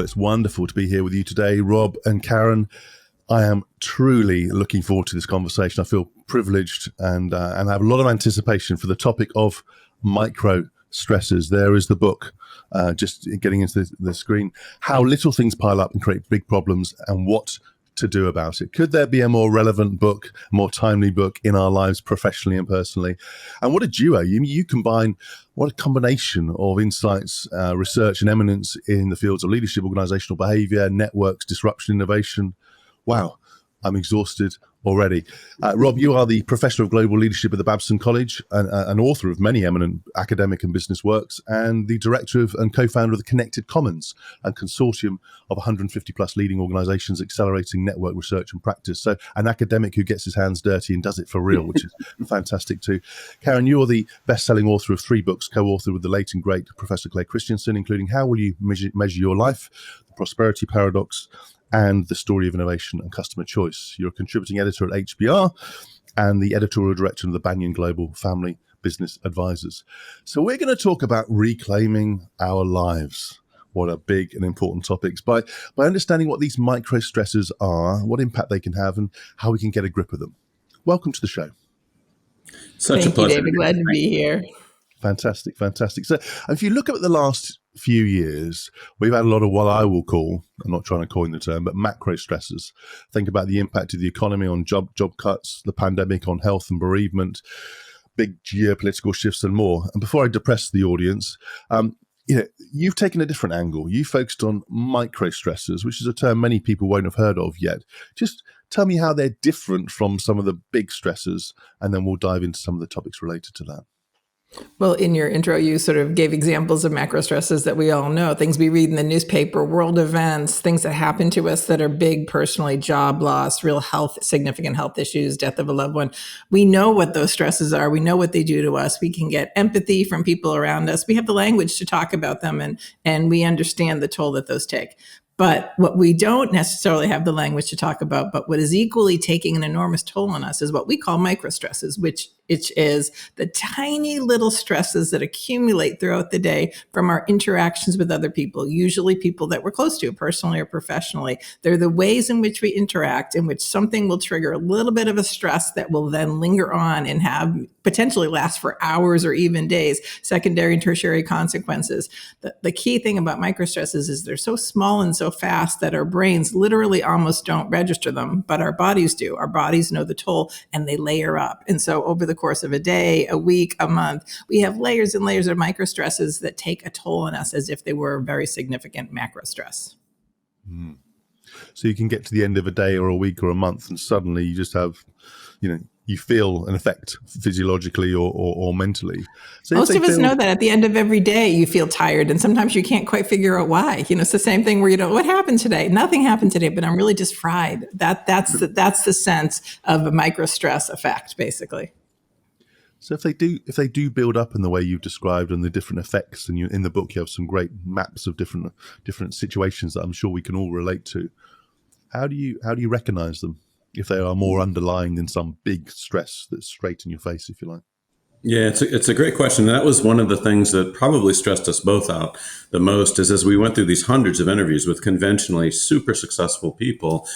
it's wonderful to be here with you today, Rob and Karen. I am truly looking forward to this conversation. I feel privileged and I have a lot of anticipation for the topic of microstresses. There is the book, just getting into the screen, How Little Things Pile Up and Create Big Problems and What to Do About It. Could there be a more relevant book, more timely book in our lives professionally and personally? And what a duo. You combine, what a combination of insights, research and eminence in the fields of leadership, organizational behavior, networks, disruption, innovation. Wow, I'm exhausted already. Rob, you are the Professor of Global Leadership at the Babson College, an author of many eminent academic and business works, and the director of and co-founder of the Connected Commons, a consortium of 150 plus leading organizations accelerating network research and practice. So an academic who gets his hands dirty and does it for real, which is fantastic too. Karen, you're the best-selling author of 3 books, co-authored with the late and great Professor Claire Christensen, including How Will You Measure Your Life, The Prosperity Paradox, and The Story of Innovation and Customer Choice. You're a contributing editor at HBR and the editorial director of the Banyan Global Family Business Advisors. So we're going to talk about reclaiming our lives. What a big and important topics. By understanding what these microstresses are, what impact they can have, and how we can get a grip of them. Welcome to the show. Thank you, David. Glad to be here. Fantastic. So if you look at the last few years, we've had a lot of what I will call, I'm not trying to coin the term, but macro stresses. Think about the impact of the economy on job cuts, the pandemic on health and bereavement, big geopolitical shifts and more. And before I depress the audience, you've taken a different angle. You focused on micro stresses, which is a term many people won't have heard of yet. Just tell me how they're different from some of the big stresses, and then we'll dive into some of the topics related to that. Well, in your intro, you sort of gave examples of macro stresses that we all know, things we read in the newspaper, world events, things that happen to us that are big personally, job loss, real health, significant health issues, death of a loved one. We know what those stresses are. We know what they do to us. We can get empathy from people around us. We have the language to talk about them, and we understand the toll that those take. But what we don't necessarily have the language to talk about, but what is equally taking an enormous toll on us is what we call microstresses, which is the tiny little stresses that accumulate throughout the day from our interactions with other people, usually people that we're close to, personally or professionally. They're the ways in which we interact, in which something will trigger a little bit of a stress that will then linger on and have potentially last for hours or even days, secondary and tertiary consequences. The key thing about microstresses is they're so small and so fast that our brains literally almost don't register them, but our bodies do. Our bodies know the toll and they layer up. And so over the course of a day, a week, a month, we have layers and layers of microstresses that take a toll on us as if they were a very significant macro stress. Mm. So you can get to the end of a day or a week or a month and suddenly you just have, you feel an effect physiologically or mentally. So most of us know that at the end of every day you feel tired and sometimes you can't quite figure out why. It's the same thing where what happened today? Nothing happened today, but I'm really just fried. That's the sense of a micro stress effect, basically. So if they do build up in the way you've described and the different effects, and in the book you have some great maps of different situations that I'm sure we can all relate to. How do you recognize them if they are more underlying than some big stress that's straight in your face, if you like? Yeah, it's a great question. That was one of the things that probably stressed us both out the most, is as we went through these hundreds of interviews with conventionally super successful people,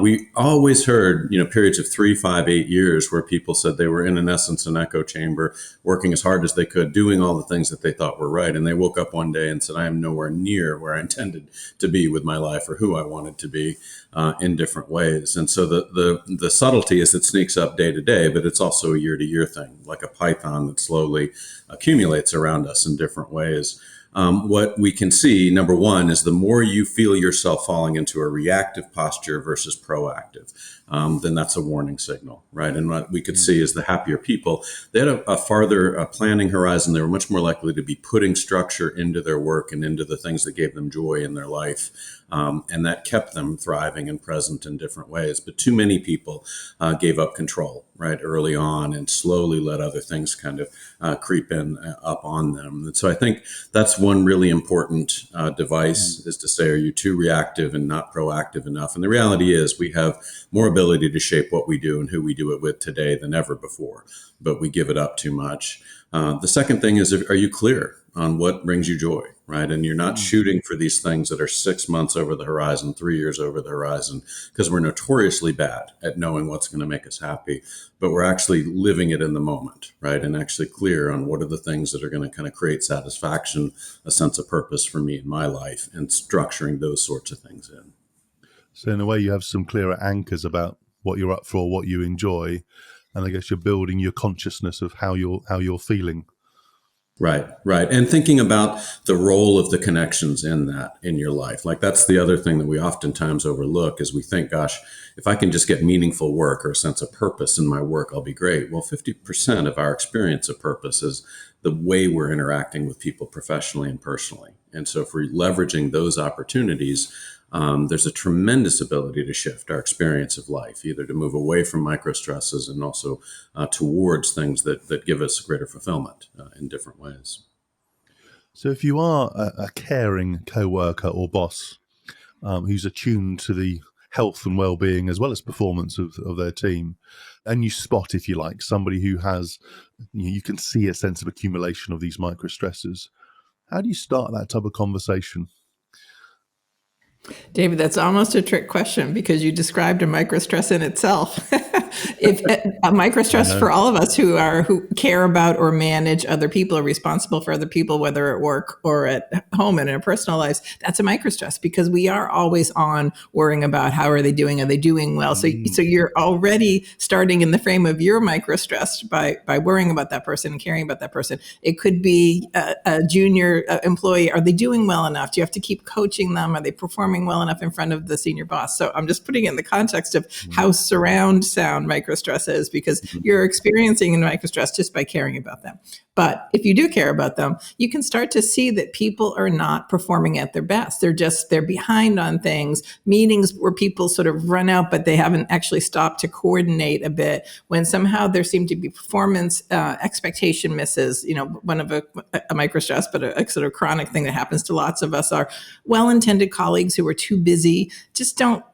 we always heard, periods of 3, 5, 8 years where people said they were in essence an echo chamber, working as hard as they could, doing all the things that they thought were right. And they woke up one day and said, I am nowhere near where I intended to be with my life or who I wanted to be in different ways. And so the subtlety is it sneaks up day to day, but it's also a year to year thing, like a python that slowly accumulates around us in different ways. What we can see, number one, is the more you feel yourself falling into a reactive posture versus proactive, then that's a warning signal, right? And what we could see is the happier people, they had a farther planning horizon. They were much more likely to be putting structure into their work and into the things that gave them joy in their life. And that kept them thriving and present in different ways. But too many people gave up control, right, early on, and slowly let other things kind of creep in up on them. And so I think that's one really important device, is to say, are you too reactive and not proactive enough? And the reality is we have more ability to shape what we do and who we do it with today than ever before. but we give it up too much. The second thing is, are you clear on what brings you joy, right? And you're not shooting for these things that are 6 months over the horizon, 3 years over the horizon, because we're notoriously bad at knowing what's going to make us happy, but we're actually living it in the moment, right? And actually clear on what are the things that are going to kind of create satisfaction, a sense of purpose for me in my life, and structuring those sorts of things in. So in a way, you have some clearer anchors about what you're up for, what you enjoy, and I guess you're building your consciousness of how you're feeling. Right, right. And thinking about the role of the connections in that in your life. Like that's the other thing that we oftentimes overlook is we think, gosh, if I can just get meaningful work or a sense of purpose in my work, I'll be great. Well, 50% of our experience of purpose is the way we're interacting with people professionally and personally. And so if we're leveraging those opportunities, there's a tremendous ability to shift our experience of life, either to move away from microstresses and also towards things that give us greater fulfillment in different ways. So if you are a caring coworker or boss who's attuned to the health and well-being as well as performance of their team, and you spot, if you like, somebody who has, you can see a sense of accumulation of these microstresses, how do you start that type of conversation? David, that's almost a trick question because you described a microstress in itself. If a microstress for all of us who care about or manage other people, are responsible for other people, whether at work or at home and in our personal lives, that's a microstress because we are always on worrying about how are they doing? Are they doing well? So you're already starting in the frame of your microstress by worrying about that person and caring about that person. It could be a junior employee. Are they doing well enough? Do you have to keep coaching them? Are they performing well enough in front of the senior boss? So I'm just putting it in the context of how surround sound microstress is because you're experiencing a microstress just by caring about them. But if you do care about them, you can start to see that people are not performing at their best. They're behind on things, meetings where people sort of run out, but they haven't actually stopped to coordinate a bit when somehow there seem to be performance expectation misses. One of a microstress, but a sort of chronic thing that happens to lots of us are well-intended colleagues who are too busy, just don't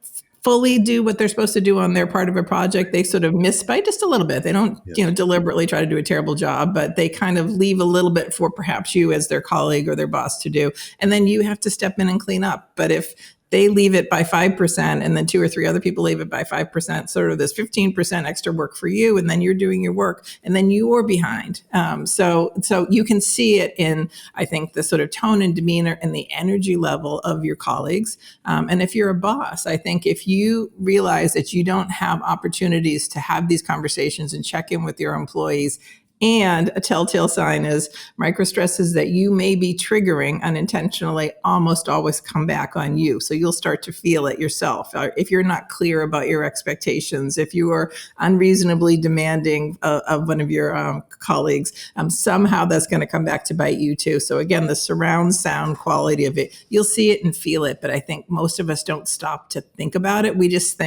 fully do what they're supposed to do on their part of a project. They sort of miss by just a little bit. They don't, deliberately try to do a terrible job, but they kind of leave a little bit for perhaps you as their colleague or their boss to do. And then you have to step in and clean up. But if they leave it by 5% and then 2 or 3 other people leave it by 5%, sort of this 15% extra work for you, and then you're doing your work and then you're behind. So you can see it in, I think, the sort of tone and demeanor and the energy level of your colleagues. And if you're a boss, I think if you realize that you don't have opportunities to have these conversations and check in with your employees, and a telltale sign is microstresses that you may be triggering unintentionally almost always come back on you. So you'll start to feel it yourself. If you're not clear about your expectations, if you are unreasonably demanding of one of your colleagues, somehow that's going to come back to bite you too. So again, the surround sound quality of it, you'll see it and feel it. But I think most of us don't stop to think about it. We just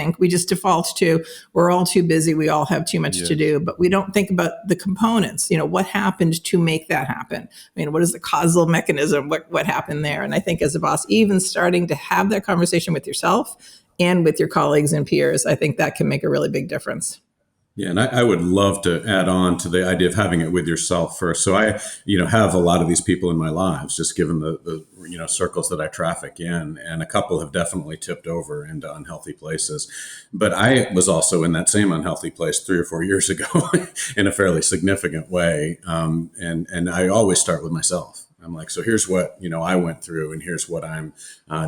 default to, we're all too busy. We all have too much to do, but we don't think about the components. What happened to make that happen? I mean, what is the causal mechanism? What happened there? And I think as a boss, even starting to have that conversation with yourself and with your colleagues and peers, I think that can make a really big difference. Yeah, and I would love to add on to the idea of having it with yourself first. So I, have a lot of these people in my lives, just given the circles that I traffic in, and a couple have definitely tipped over into unhealthy places. But I was also in that same unhealthy place 3 or 4 years ago in a fairly significant way. And I always start with myself. I'm like, so here's what, I went through and here's what I'm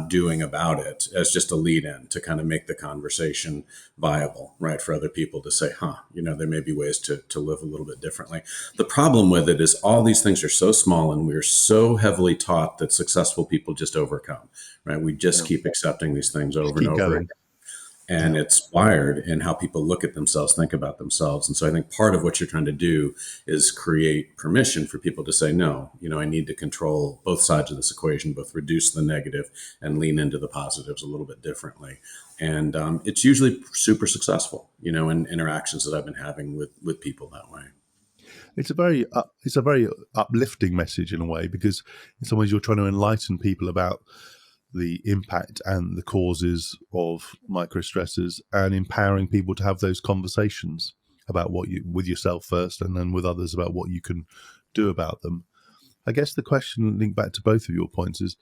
doing about it as just a lead in to kind of make the conversation viable, right? For other people to say, there may be ways to live a little bit differently. The problem with it is all these things are so small and we're so heavily taught that successful people just overcome, right? We just keep accepting these things over and over again. And it's wired in how people look at themselves, think about themselves. And so I think part of what you're trying to do is create permission for people to say, no, I need to control both sides of this equation, both reduce the negative and lean into the positives a little bit differently. And it's usually super successful, in interactions that I've been having with people that way. It's a very uplifting message in a way, because in some ways you're trying to enlighten people about the impact and the causes of microstresses and empowering people to have those conversations. about with yourself first, and then with others about what you can do about them. I guess the question linked back to both of your points is,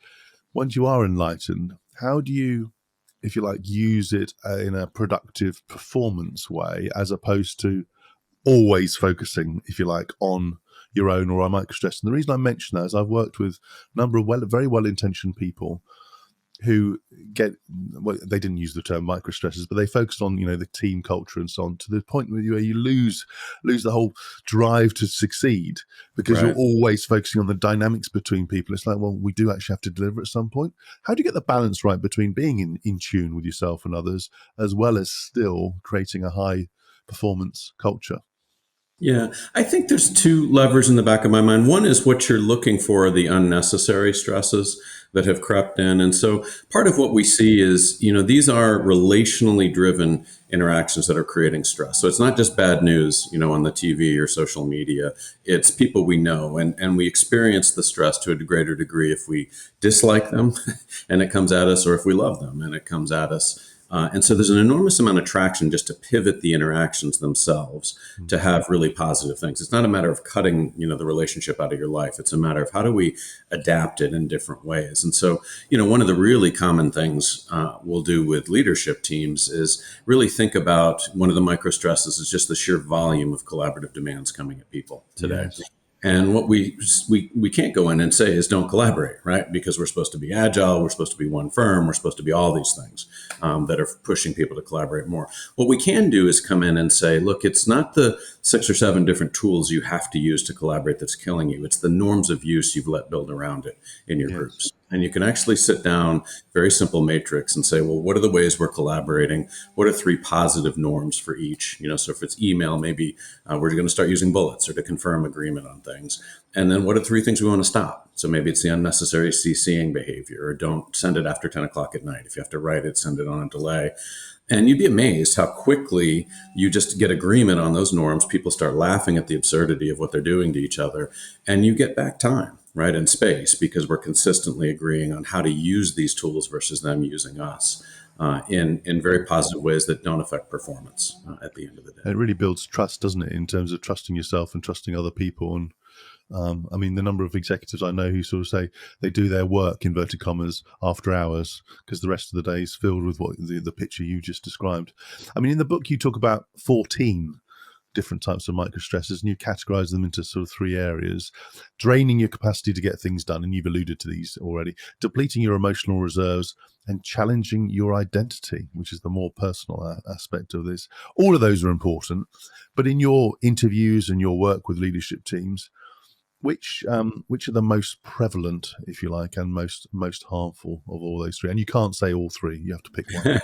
once you are enlightened, how do you, if you like, use it in a productive performance way, as opposed to always focusing, if you like, on your own or on microstress? And the reason I mention that is I've worked with a number of very well-intentioned people who they didn't use the term microstresses, but they focused on, the team culture and so on, to the point where you lose the whole drive to succeed, because Right. you're always focusing on the dynamics between people. It's like, well, we do actually have to deliver at some point. How do you get the balance right between being in tune with yourself and others, as well as still creating a high performance culture? Yeah, I think there's two levers in the back of my mind. One is what you're looking for are the unnecessary stresses that have crept in. And so part of what we see is, these are relationally driven interactions that are creating stress. So it's not just bad news, on the TV or social media. It's people we know, and we experience the stress to a greater degree if we dislike them and it comes at us, or if we love them and it comes at us. And so there's an enormous amount of traction just to pivot the interactions themselves to have really positive things. It's not a matter of cutting, the relationship out of your life. It's a matter of how do we adapt it in different ways. And so, one of the really common things we'll do with leadership teams is really think about one of the microstresses is just the sheer volume of collaborative demands coming at people today. Yes. And what we can't go in and say is don't collaborate, right? Because we're supposed to be agile, we're supposed to be one firm, we're supposed to be all these things that are pushing people to collaborate more. What we can do is come in and say, look, it's not the 6 or 7 different tools you have to use to collaborate that's killing you. It's the norms of use you've let build around it in your groups. And you can actually sit down, very simple matrix, and say, well, what are the ways we're collaborating? What are 3 positive norms for each? So if it's email, maybe we're going to start using bullets or to confirm agreement on things. And then what are 3 things we want to stop? So maybe it's the unnecessary CCing behavior, or don't send it after 10 o'clock at night. If you have to write it, send it on a delay. And you'd be amazed how quickly you just get agreement on those norms. People start laughing at the absurdity of what they're doing to each other, and you get back time, right, and space, because we're consistently agreeing on how to use these tools versus them using us in very positive ways that don't affect performance at the end of the day. It really builds trust, doesn't it, in terms of trusting yourself and trusting other people. And the number of executives I know who sort of say they do their work, inverted commas, after hours, because the rest of the day is filled with what the picture you just described. In the book you talk about 14 different types of microstresses, and you categorize them into sort of 3 areas: draining your capacity to get things done, and you've alluded to these already; depleting your emotional reserves; and challenging your identity, which is the more personal aspect of this. All of those are important, but in your interviews and your work with leadership teams, which are the most prevalent, if you like, and most harmful of all those 3? And you can't say all 3; you have to pick one.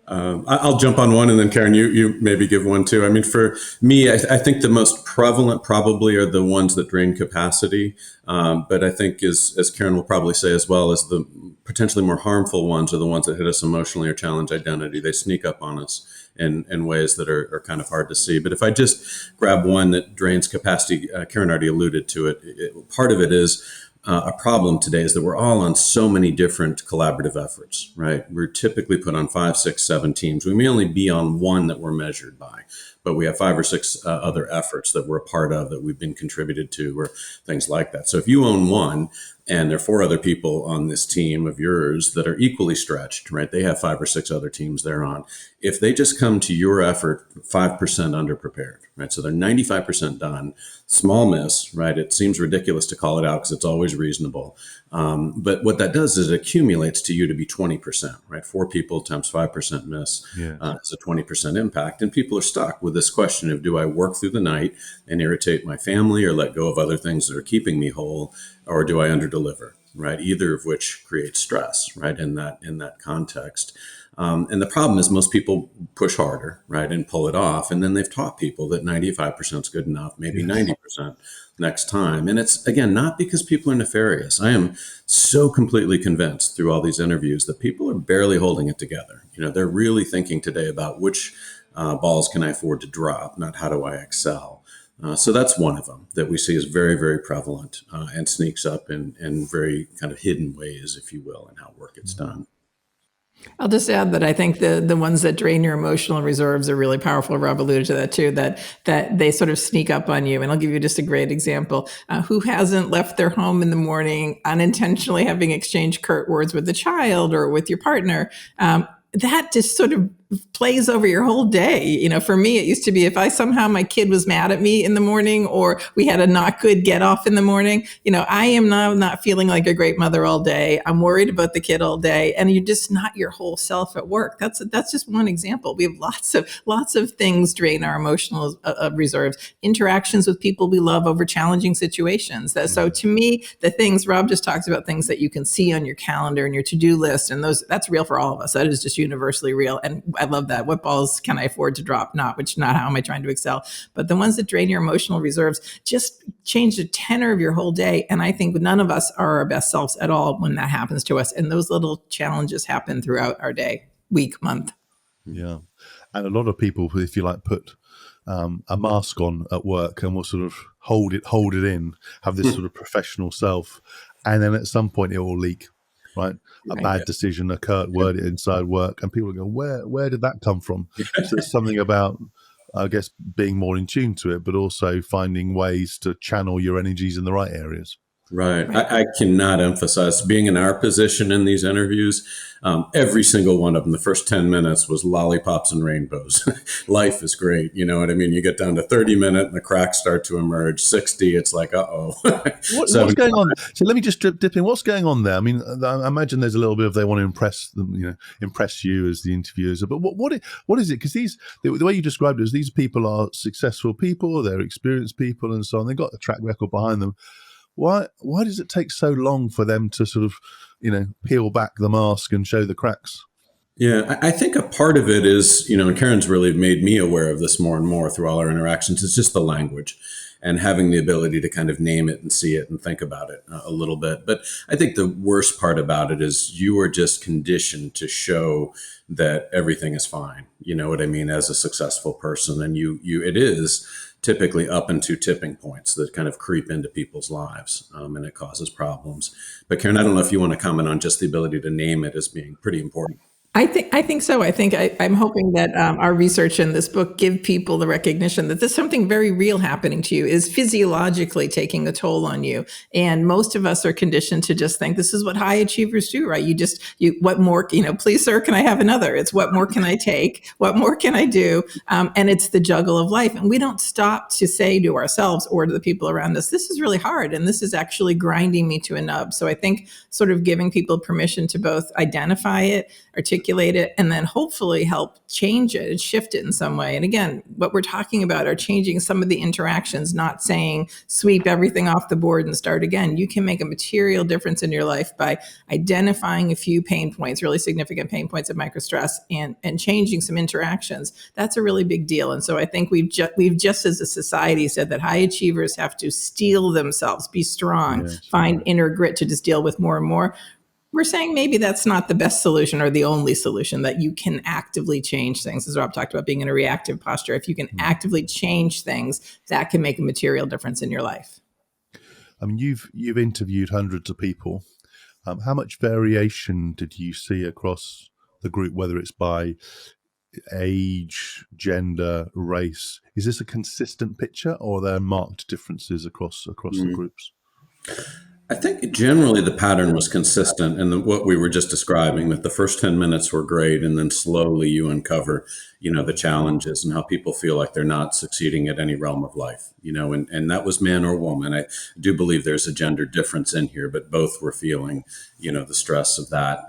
I'll jump on one, and then Karen, you maybe give one too. For me, I think the most prevalent probably are the ones that drain capacity. But I think, as Karen will probably say as well, as the potentially more harmful ones are the ones that hit us emotionally or challenge identity. They sneak up on us in ways that are kind of hard to see. But if I just grab one that drains capacity, Karen already alluded to it. Part of it is a problem today is that we're all on so many different collaborative efforts, right? We're typically put on 5, 6, 7 teams. We may only be on one that we're measured by, but we have 5 or 6 other efforts that we're a part of, that we've been contributed to, or things like that. So if you own one, and there are 4 other people on this team of yours that are equally stretched, right? They have 5 or 6 other teams they're on. If they just come to your effort 5% underprepared, right? So they're 95% done, small miss, right? It seems ridiculous to call it out because it's always reasonable. But what that does is it accumulates to you to be 20%, right? 4 people times 5% miss is a 20% impact. And people are stuck with this question of, do I work through the night and irritate my family, or let go of other things that are keeping me whole, or do I underdeliver, right? Either of which creates stress, right? In that context. And the problem is most people push harder, right, and pull it off. And then they've taught people that 95% is good enough, maybe 90% next time. And it's, again, not because people are nefarious. I am so completely convinced through all these interviews that people are barely holding it together. They're really thinking today about which balls can I afford to drop, not how do I excel. So that's one of them that we see is very, very prevalent and sneaks up in very kind of hidden ways, if you will, in how work gets done. I'll just add that I think the ones that drain your emotional reserves are really powerful. Rob alluded to that too, that they sort of sneak up on you. And I'll give you just a great example. Who hasn't left their home in the morning unintentionally having exchanged curt words with a child or with your partner? That just sort of plays over your whole day. You know, for me, it used to be if I somehow my kid was mad at me in the morning or we had a not good get off in the morning, you know, I am now not feeling like a great mother all day. I'm worried about the kid all day, and you're just not your whole self at work. That's just one example. We have lots of things drain our emotional reserves. Interactions with people we love over challenging situations. So to me, the things Rob just talks about, things that you can see on your calendar and your to-do list, and that's real for all of us. That is just universally real. And I love that. What balls can I afford to drop? Not how am I trying to excel? But the ones that drain your emotional reserves just change the tenor of your whole day. And I think none of us are our best selves at all when that happens to us. And those little challenges happen throughout our day, week, month. Yeah. And a lot of people, if you like, put a mask on at work and will sort of hold it in, have this sort of professional self. And then at some point it will leak. Right, a bad decision occurred, word inside work, and people go, "Where did that come from?" So it's something about, I guess, being more in tune to it, but also finding ways to channel your energies in the right areas. Right. I cannot emphasize being in our position in these interviews. Every single one of them, the first 10 minutes was lollipops and rainbows. Life is great. You know what I mean? You get down to 30 minutes and the cracks start to emerge. 60, it's like, uh-oh. What's going on? So let me just dip in. What's going on there? I mean, I imagine there's a little bit of they want to impress them, impress you as the interviewers. But what is it? Because the way you described it is these people are successful people, they're experienced people and so on. They've got a track record behind them. Why does it take so long for them to sort of, peel back the mask and show the cracks? Yeah, I think a part of it is, and Karen's really made me aware of this more and more through all our interactions. It's just the language and having the ability to kind of name it and see it and think about it a little bit. But I think the worst part about it is you are just conditioned to show that everything is fine. You know what I mean? As a successful person, and it is typically up into tipping points that kind of creep into people's lives, and it causes problems. But Karen, I don't know if you want to comment on just the ability to name it as being pretty important. I think so. I think I'm hoping that our research in this book give people the recognition that there's something very real happening to you, is physiologically taking a toll on you. And most of us are conditioned to just think this is what high achievers do, right? What more, please, sir, can I have another? It's what more can I take? What more can I do? And it's the juggle of life. And we don't stop to say to ourselves or to the people around us, this is really hard. And this is actually grinding me to a nub. So I think sort of giving people permission to both identify it, articulate it, and then hopefully help change it and shift it in some way. And again, what we're talking about are changing some of the interactions, not saying sweep everything off the board and start again. You can make a material difference in your life by identifying a few pain points, really significant pain points of microstress, and changing some interactions. That's a really big deal. And so I think we've just as a society said that high achievers have to steel themselves, be strong, find inner grit to just deal with more and more. We're saying maybe that's not the best solution or the only solution, that you can actively change things. As Rob talked about, being in a reactive posture, if you can actively change things, that can make a material difference in your life. I mean, you've interviewed hundreds of people. How much variation did you see across the group, whether it's by age, gender, race? Is this a consistent picture, or are there marked differences across the groups? I think generally the pattern was consistent in what we were just describing, that the first 10 minutes were great, and then slowly you uncover, the challenges and how people feel like they're not succeeding at any realm of life, and that was man or woman. I do believe there's a gender difference in here, but both were feeling, the stress of that.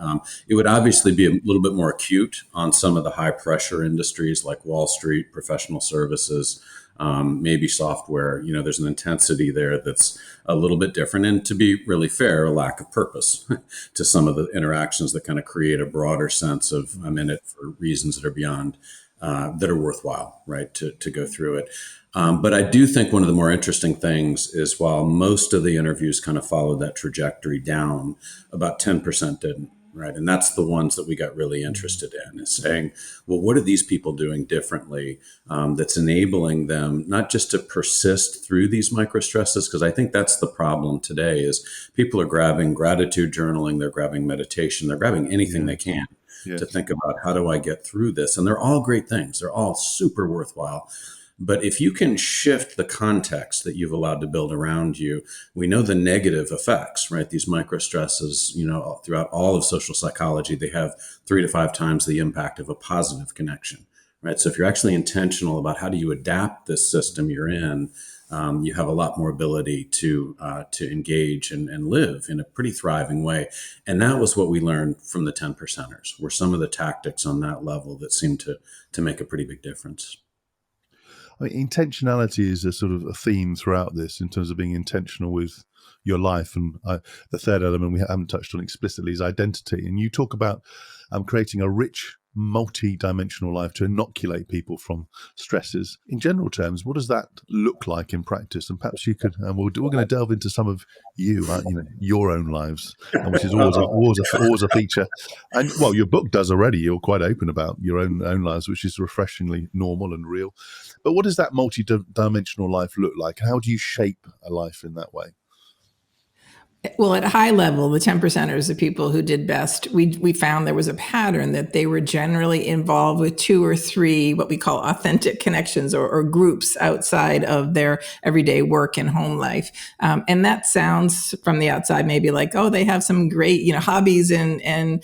It would obviously be a little bit more acute on some of the high pressure industries like Wall Street, professional services, maybe software. There's an intensity there that's a little bit different. And to be really fair, a lack of purpose to some of the interactions that kind of create a broader sense of I'm in it for reasons that are beyond, that are worthwhile, right, to go through it. But I do think one of the more interesting things is while most of the interviews kind of followed that trajectory down, about 10% didn't. Right. And that's the ones that we got really interested in, is saying, well, what are these people doing differently that's enabling them not just to persist through these microstresses? Because I think that's the problem today is people are grabbing gratitude journaling, they're grabbing meditation, they're grabbing anything they can to think about, how do I get through this? And they're all great things. They're all super worthwhile. But if you can shift the context that you've allowed to build around you, we know the negative effects, right? These microstresses, throughout all of social psychology, they have 3 to 5 times the impact of a positive connection, right? So if you're actually intentional about how do you adapt this system you're in, you have a lot more ability to engage and live in a pretty thriving way. And that was what we learned from the 10 percenters, were some of the tactics on that level that seemed to make a pretty big difference. I mean, intentionality is a sort of a theme throughout this in terms of being intentional with your life. And the third element we haven't touched on explicitly is identity. And you talk about creating a rich, multi-dimensional life to inoculate people from stresses. In general terms, what does that look like in practice? And perhaps you could, and we're going to delve into some of your own lives, which is always a feature. And well, your book does already. You're quite open about your own lives, which is refreshingly normal and real. But what does that multi-dimensional life look like? How do you shape a life in that way? Well, at a high level, the 10 percenters, the people who did best, we found there was a pattern that they were generally involved with 2 or 3 what we call authentic connections or groups outside of their everyday work and home life. And that sounds from the outside maybe like, oh, they have some great hobbies and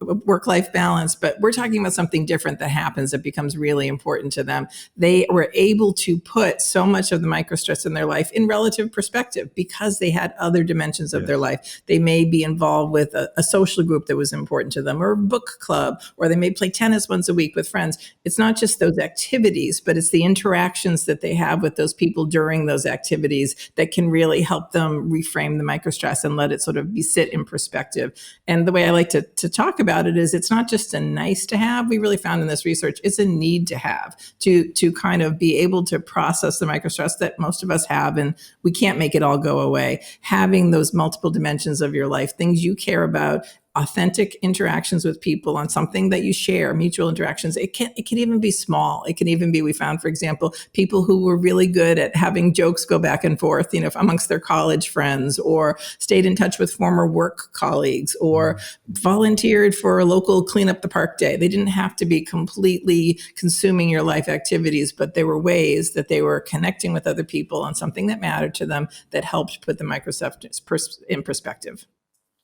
work-life balance. But we're talking about something different that happens that becomes really important to them. They were able to put so much of the microstress in their life in relative perspective because they had other dimensions of their life. They may be involved with a social group that was important to them, or a book club, or they may play tennis once a week with friends. It's not just those activities, but it's the interactions that they have with those people during those activities that can really help them reframe the microstress and let it sort of sit in perspective. And the way I like to talk about it is it's not just a nice to have. We really found in this research, it's a need to have to kind of be able to process the microstress that most of us have, and we can't make it all go away. Having those multiple dimensions of your life, things you care about, authentic interactions with people on something that you share, mutual interactions. It can even be small. It can even be, we found, for example, people who were really good at having jokes go back and forth, amongst their college friends, or stayed in touch with former work colleagues, or volunteered for a local clean up the park day. They didn't have to be completely consuming your life activities, but there were ways that they were connecting with other people on something that mattered to them that helped put the microstress in perspective.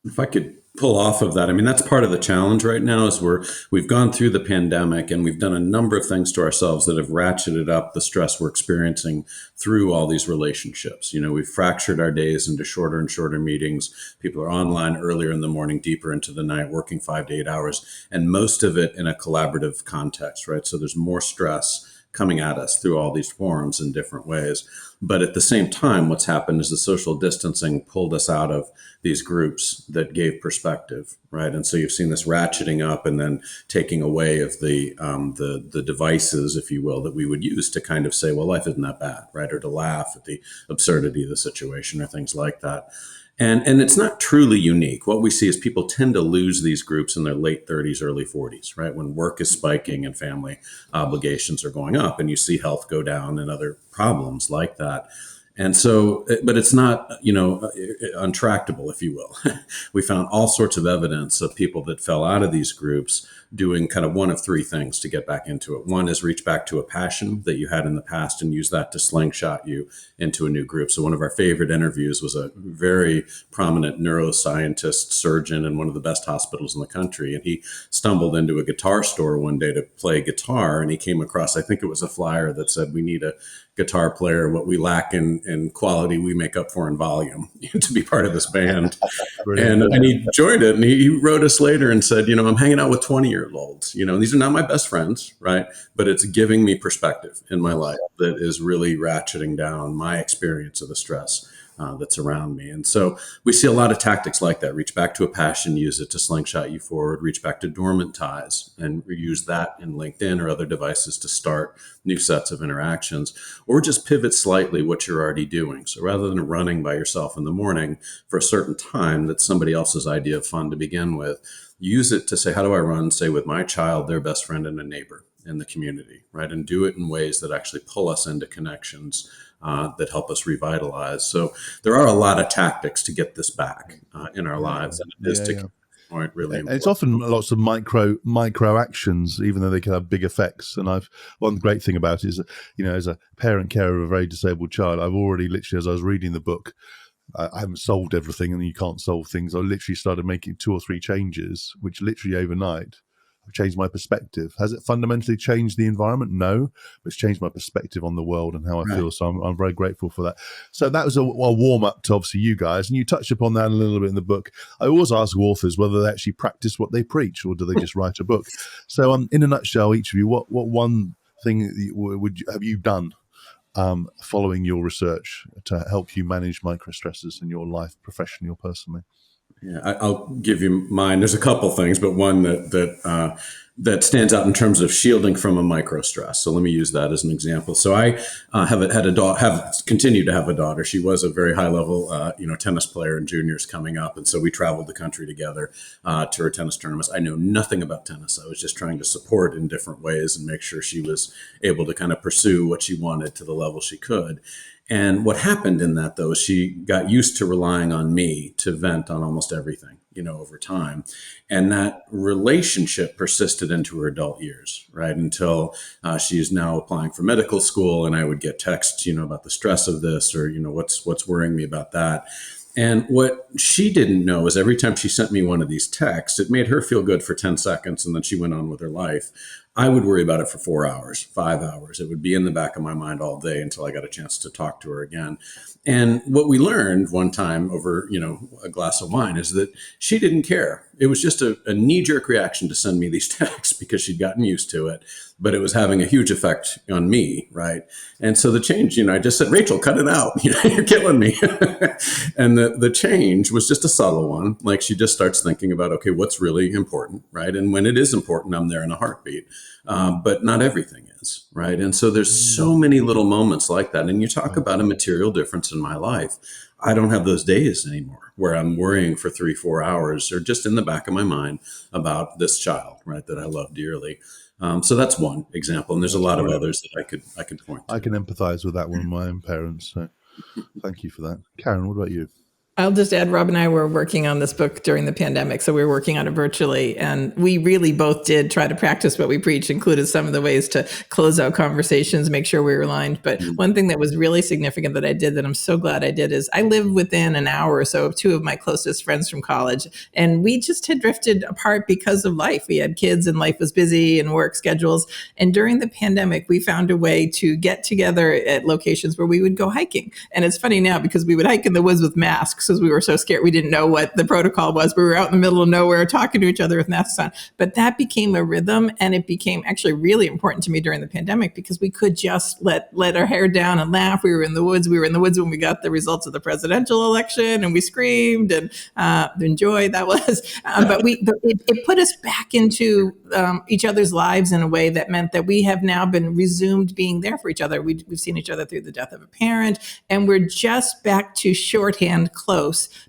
If I could pull off of that, I mean, that's part of the challenge right now is we've gone through the pandemic and we've done a number of things to ourselves that have ratcheted up the stress we're experiencing through all these relationships. We've fractured our days into shorter and shorter meetings. People are online earlier in the morning, deeper into the night, working 5 to 8 hours, and most of it in a collaborative context, right? So there's more stress coming at us through all these forums in different ways. But at the same time, what's happened is the social distancing pulled us out of these groups that gave perspective, right? And so you've seen this ratcheting up and then taking away of the devices, if you will, that we would use to kind of say, well, life isn't that bad, right? Or to laugh at the absurdity of the situation or things like that. And it's not truly unique. What we see is people tend to lose these groups in their late 30s, early 40s, right? When work is spiking and family obligations are going up and you see health go down and other problems like that. And so, but it's not, untractable, if you will. We found all sorts of evidence of people that fell out of these groups doing kind of one of 3 things to get back into it. One is reach back to a passion that you had in the past and use that to slingshot you into a new group. So one of our favorite interviews was a very prominent neuroscientist surgeon in one of the best hospitals in the country. And he stumbled into a guitar store one day to play guitar. And he came across, I think it was a flyer that said, we need a guitar player. What we lack in quality, we make up for in volume to be part of this band. and he joined it. And he wrote us later and said, I'm hanging out with 20-year-olds. These are not my best friends, right? But it's giving me perspective in my life that is really ratcheting down my experience of the stress that's around me. And so we see a lot of tactics like that. Reach back to a passion, use it to slingshot you forward, reach back to dormant ties and use that in LinkedIn or other devices to start new sets of interactions, or just pivot slightly what you're already doing. So rather than running by yourself in the morning for a certain time that's somebody else's idea of fun to begin with, use it to say, how do I run, say, with my child, their best friend, and a neighbor in the community, right? And do it in ways that actually pull us into connections that help us revitalize. So there are a lot of tactics to get this back in our lives. And it is point. Really And it's important. often lots of micro actions, even though they can have big effects. And one great thing about it is that, as a parent carer of a very disabled child, I've already literally, as I was reading the book, I haven't solved everything, and you can't solve things. I literally started making 2 or 3 changes, which literally overnight have changed my perspective. Has it fundamentally changed the environment? No, but it's changed my perspective on the world and how I feel. So I'm very grateful for that. So that was a warm up to obviously you guys, and you touched upon that a little bit in the book. I always ask authors whether they actually practice what they preach, or do they just write a book. So in a nutshell, each of you, what one thing have you done following your research to help you manage microstresses in your life, professionally or personally? Yeah, I'll give you mine. There's a couple things, but one that stands out in terms of shielding from a microstress. So let me use that as an example. So I have continued to have a daughter. She was a very high level, tennis player in juniors coming up, and so we traveled the country together to her tennis tournaments. I know nothing about tennis. I was just trying to support in different ways and make sure she was able to kind of pursue what she wanted to the level she could. And what happened in that, though, is she got used to relying on me to vent on almost everything, over time. And that relationship persisted into her adult years, right? Until she's now applying for medical school, and I would get texts, about the stress of this, or, what's worrying me about that. And what she didn't know is every time she sent me one of these texts, it made her feel good for 10 seconds, and then she went on with her life. I would worry about it for 4 hours, 5 hours. It would be in the back of my mind all day until I got a chance to talk to her again. And what we learned one time over, a glass of wine is that she didn't care. It was just a knee-jerk reaction to send me these texts because she'd gotten used to it, but it was having a huge effect on me, right? And so the change, I just said, Rachel, cut it out. You're killing me. And the change was just a subtle one. Like she just starts thinking about, okay, what's really important, right? And when it is important, I'm there in a heartbeat. But not everything is, right? And so there's so many little moments like that. And you talk about a material difference in my life. I don't have those days anymore where I'm worrying for 3-4 hours or just in the back of my mind about this child, right, that I love dearly. So that's one example. And there's a lot of others that I could point to. I can empathize with that one with my own parents. So thank you for that. Karen, what about you? I'll just add, Rob and I were working on this book during the pandemic, so we were working on it virtually, and we really both did try to practice what we preach, included some of the ways to close out conversations, make sure we were aligned. But one thing that was really significant that I did, that I'm so glad I did, is I lived within an hour or so of 2 of my closest friends from college, and we just had drifted apart because of life. We had kids and life was busy and work schedules. And during the pandemic, we found a way to get together at locations where we would go hiking. And it's funny now because we would hike in the woods with masks because we were so scared. We didn't know what the protocol was. We were out in the middle of nowhere talking to each other with masks on. But that became a rhythm, and it became actually really important to me during the pandemic because we could just let our hair down and laugh. We were in the woods. We were in the woods when we got the results of the presidential election, and we screamed and enjoyed that was. But it put us back into each other's lives in a way that meant that we have now been resumed being there for each other. We've seen each other through the death of a parent, and we're just back to shorthand close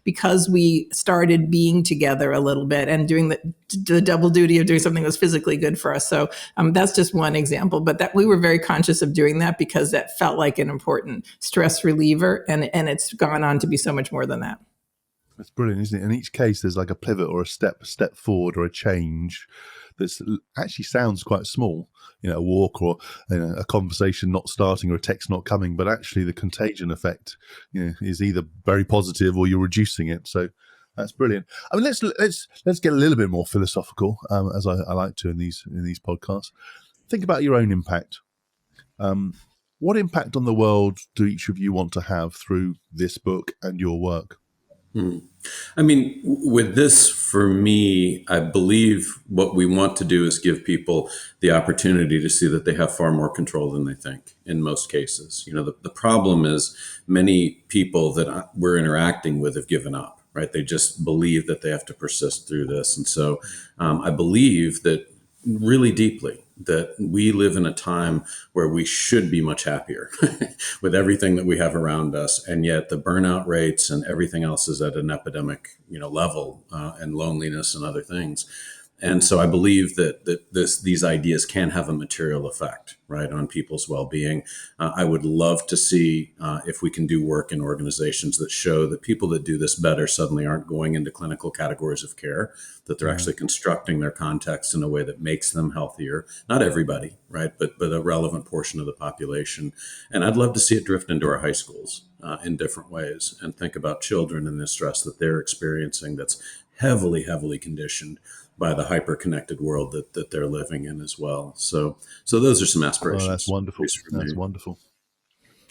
because we started being together a little bit and doing the double duty of doing something that's physically good for us. So that's just one example, but that we were very conscious of doing that because that felt like an important stress reliever, and it's gone on to be so much more than that. That's brilliant, isn't it? In each case, there's like a pivot or a step forward or a change that actually sounds quite small, a walk or a conversation not starting or a text not coming, but actually the contagion effect, is either very positive or you're reducing it. So that's brilliant. I mean, let's get a little bit more philosophical, as I like to in these podcasts. Think about your own impact. What impact on the world do each of you want to have through this book and your work? I mean, with this, for me, I believe what we want to do is give people the opportunity to see that they have far more control than they think in most cases. The problem is many people that we're interacting with have given up, right? They just believe that they have to persist through this. And so I believe that really deeply that we live in a time where we should be much happier with everything that we have around us. And yet the burnout rates and everything else is at an epidemic, level, and loneliness and other things. And so I believe that these ideas can have a material effect, right, on people's well-being. I would love to see if we can do work in organizations that show that people that do this better suddenly aren't going into clinical categories of care, that they're actually constructing their context in a way that makes them healthier. Not everybody, right, but a relevant portion of the population. And I'd love to see it drift into our high schools in different ways, and think about children and the stress that they're experiencing that's heavily, heavily conditioned by the hyper-connected world that they're living in as well. So those are some aspirations. Oh, that's wonderful. That's wonderful.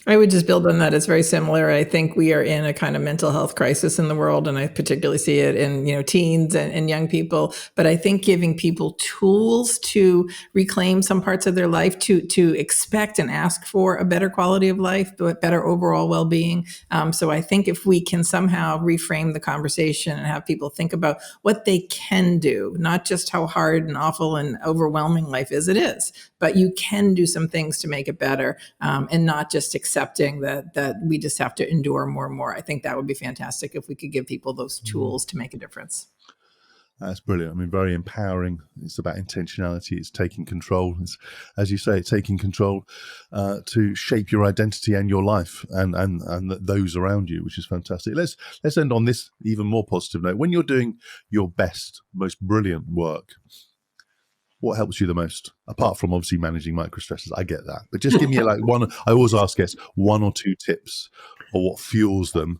I would just build on that. It's very similar. I think we are in a kind of mental health crisis in the world, and I particularly see it in, teens and young people. But I think giving people tools to reclaim some parts of their life, to expect and ask for a better quality of life, but better overall well-being. So I think if we can somehow reframe the conversation and have people think about what they can do, not just how hard and awful and overwhelming life is, it is, but you can do some things to make it better, and not just accepting that we just have to endure more and more. I think that would be fantastic if we could give people those tools to make a difference. That's brilliant. I mean, very empowering. It's about intentionality. It's taking control. It's, as you say, it's taking control to shape your identity and your life and those around you, which is fantastic. Let's end on this even more positive note. When you're doing your best, most brilliant work, what helps you the most? Apart from obviously managing microstresses, I get that. But just give me like one. I always ask guests 1 or 2 tips or what fuels them.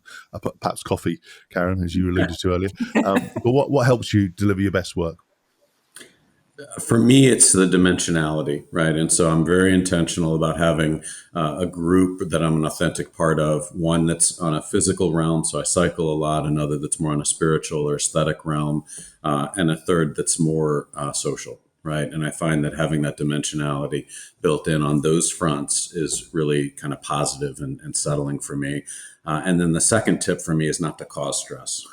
Perhaps coffee, Karen, as you alluded to earlier. But what helps you deliver your best work? For me, it's the dimensionality, right? And so I'm very intentional about having a group that I'm an authentic part of, one that's on a physical realm, so I cycle a lot, another that's more on a spiritual or aesthetic realm, and a third that's more social. Right. And I find that having that dimensionality built in on those fronts is really kind of positive and settling for me. And then the second tip for me is not to cause stress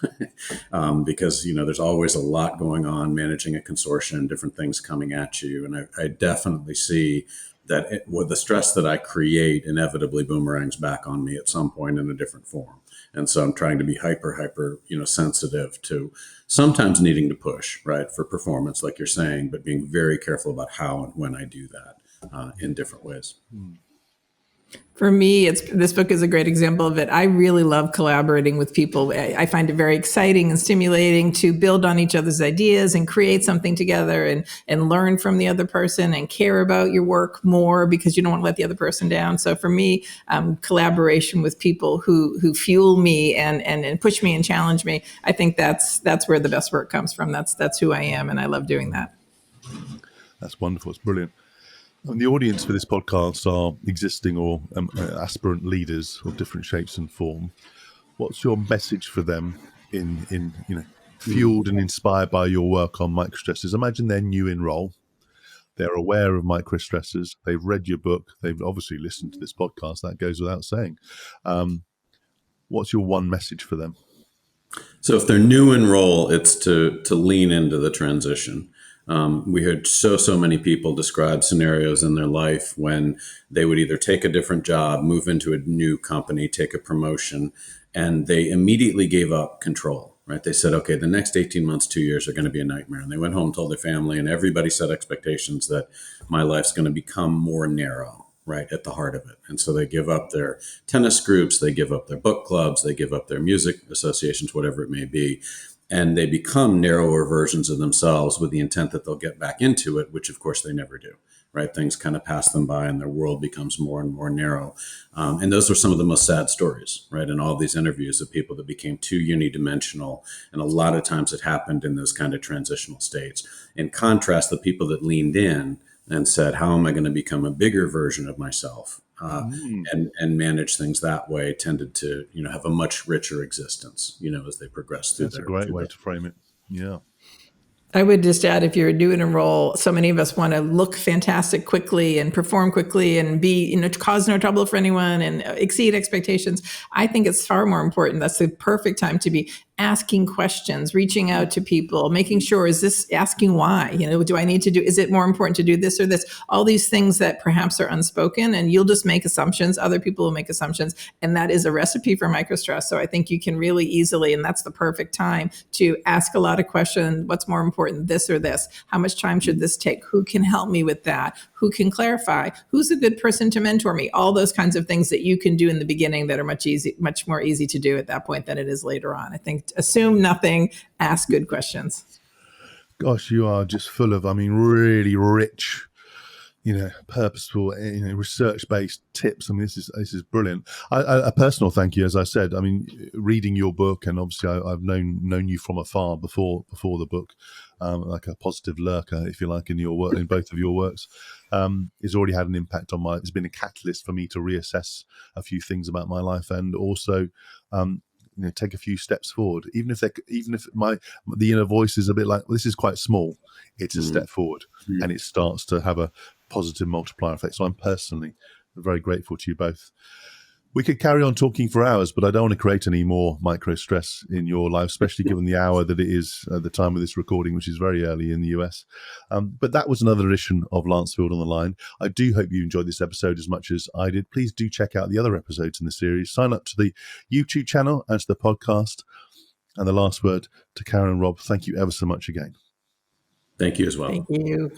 because, there's always a lot going on, managing a consortium, different things coming at you. And I definitely see that with the stress that I create inevitably boomerangs back on me at some point in a different form. And so I'm trying to be hyper, sensitive to sometimes needing to push, right, for performance, like you're saying, but being very careful about how and when I do that in different ways. For me, this book is a great example of it. I really love collaborating with people. I find it very exciting and stimulating to build on each other's ideas and create something together and learn from the other person and care about your work more because you don't want to let the other person down. So for me, collaboration with people who fuel me and push me and challenge me, I think that's where the best work comes from. That's who I am, and I love doing that. That's wonderful. It's brilliant. And the audience for this podcast are existing or aspirant leaders of different shapes and form. What's your message for them in fueled and inspired by your work on microstresses? Imagine they're new in role. They're aware of microstresses. They've read your book. They've obviously listened to this podcast. That goes without saying. What's your one message for them? So if they're new in role, it's to lean into the transition. We heard so many people describe scenarios in their life when they would either take a different job, move into a new company, take a promotion, and they immediately gave up control, right? They said, okay, the next 18 months, 2 years are going to be a nightmare. And they went home, told their family, and everybody set expectations that my life's going to become more narrow, right, at the heart of it. And so they give up their tennis groups, they give up their book clubs, they give up their music associations, whatever it may be. And they become narrower versions of themselves with the intent that they'll get back into it, which of course they never do, right? Things kind of pass them by and their world becomes more and more narrow. And those were some of the most sad stories, right? In all these interviews of people that became too unidimensional. And a lot of times it happened in those kind of transitional states. In contrast, the people that leaned in and said, how am I going to become a bigger version of myself? And manage things that way tended to, have a much richer existence, as they progress through. That's a great way to frame it. Yeah. I would just add, if you're new in a role, so many of us want to look fantastic quickly and perform quickly and be, cause no trouble for anyone and exceed expectations. I think it's far more important. That's the perfect time to be asking questions, reaching out to people, making sure, is this asking why? Do I need to do, is it more important to do this or this? All these things that perhaps are unspoken, and you'll just make assumptions. Other people will make assumptions. And that is a recipe for microstress. So I think you can really easily, and that's the perfect time to ask a lot of questions. What's more important important, this or this? How much time should this take? Who can help me with that? Who can clarify? Who's a good person to mentor me? All those kinds of things that you can do in the beginning that are much more easy to do at that point than it is later on. I think assume nothing, ask good questions. Gosh, you are just full of, really rich, purposeful, research-based tips. This is brilliant. A personal thank you, as I said. Reading your book, and obviously I've known you from afar before the book, like a positive lurker, if you like, in your work, in both of your works. It's already had an impact on it's been a catalyst for me to reassess a few things about my life, and also take a few steps forward, even if the inner voice is a bit like, well, this is quite small. It's a step forward, and it starts to have a positive multiplier effect. So I'm personally very grateful to you both. We could carry on talking for hours, but I don't want to create any more micro stress in your life, especially given the hour that it is at the time of this recording, which is very early in the US. But that was another edition of Lancefield on the Line. I do hope you enjoyed this episode as much as I did. Please do check out the other episodes in the series. Sign up to the YouTube channel and to the podcast. And the last word to Karen and Rob. Thank you ever so much again. Thank you as well. Thank you.